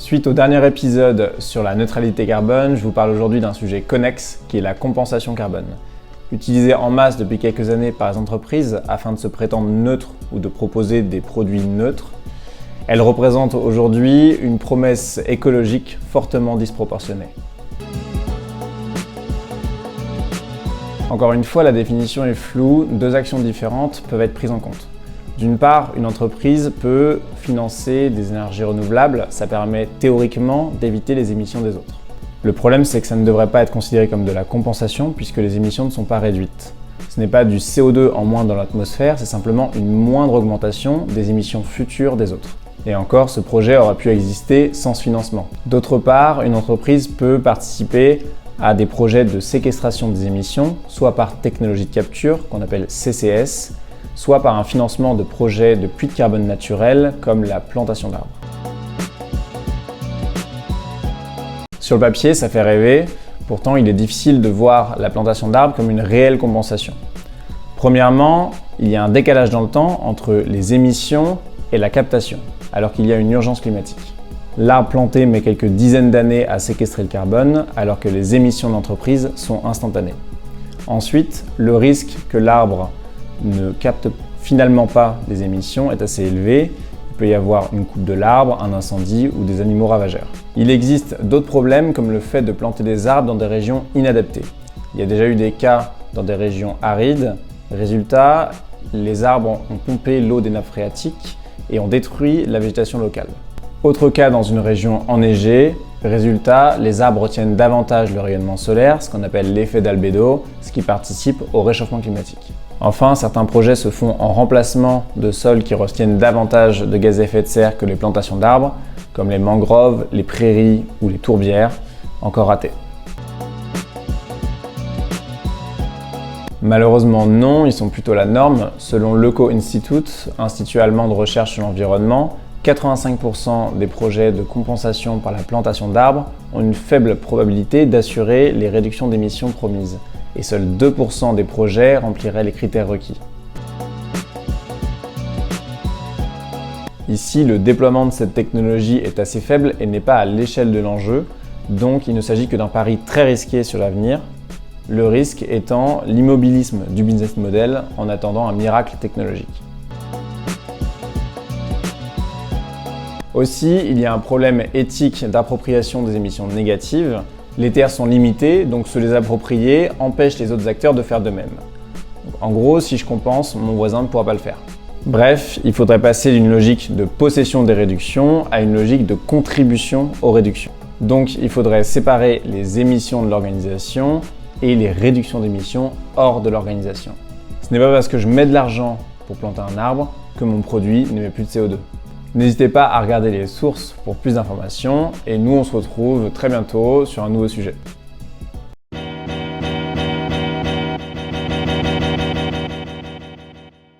Suite au dernier épisode sur la neutralité carbone, je vous parle aujourd'hui d'un sujet connexe qui est la compensation carbone. Utilisée en masse depuis quelques années par les entreprises afin de se prétendre neutres ou de proposer des produits neutres, elle représente aujourd'hui une promesse écologique fortement disproportionnée. Encore une fois, la définition est floue, deux actions différentes peuvent être prises en compte. D'une part, une entreprise peut financer des énergies renouvelables, ça permet théoriquement d'éviter les émissions des autres. Le problème, c'est que ça ne devrait pas être considéré comme de la compensation puisque les émissions ne sont pas réduites. Ce n'est pas du CO2 en moins dans l'atmosphère, c'est simplement une moindre augmentation des émissions futures des autres. Et encore, ce projet aurait pu exister sans ce financement. D'autre part, une entreprise peut participer à des projets de séquestration des émissions, soit par technologie de capture, qu'on appelle CCS, soit par un financement de projets de puits de carbone naturel, comme la plantation d'arbres. Sur le papier, ça fait rêver, pourtant il est difficile de voir la plantation d'arbres comme une réelle compensation. Premièrement, il y a un décalage dans le temps entre les émissions et la captation, alors qu'il y a une urgence climatique. L'arbre planté met quelques dizaines d'années à séquestrer le carbone, alors que les émissions d'entreprise sont instantanées. Ensuite, le risque que l'arbre ne capte finalement pas les émissions est assez élevé. Il peut y avoir une coupe de l'arbre, un incendie ou des animaux ravageurs. Il existe d'autres problèmes comme le fait de planter des arbres dans des régions inadaptées. Il y a déjà eu des cas dans des régions arides. Résultat, les arbres ont pompé l'eau des nappes phréatiques et ont détruit la végétation locale. Autre cas dans une région enneigée. Résultat, les arbres retiennent davantage le rayonnement solaire, ce qu'on appelle l'effet d'albédo, ce qui participe au réchauffement climatique. Enfin, certains projets se font en remplacement de sols qui retiennent davantage de gaz à effet de serre que les plantations d'arbres, comme les mangroves, les prairies ou les tourbières, encore ratés. Malheureusement non, ils sont plutôt la norme. Selon l'Öko-Institut, institut allemand de recherche sur l'environnement, 85% des projets de compensation par la plantation d'arbres ont une faible probabilité d'assurer les réductions d'émissions promises. Et seuls 2% des projets rempliraient les critères requis. Ici, le déploiement de cette technologie est assez faible et n'est pas à l'échelle de l'enjeu, donc il ne s'agit que d'un pari très risqué sur l'avenir, le risque étant l'immobilisme du business model en attendant un miracle technologique. Aussi, il y a un problème éthique d'appropriation des émissions négatives. Les terres sont limitées, donc se les approprier empêche les autres acteurs de faire de même. En gros, si je compense, mon voisin ne pourra pas le faire. Bref, il faudrait passer d'une logique de possession des réductions à une logique de contribution aux réductions. Donc il faudrait séparer les émissions de l'organisation et les réductions d'émissions hors de l'organisation. Ce n'est pas parce que je mets de l'argent pour planter un arbre que mon produit n'émet plus de CO2. N'hésitez pas à regarder les sources pour plus d'informations et nous on se retrouve très bientôt sur un nouveau sujet.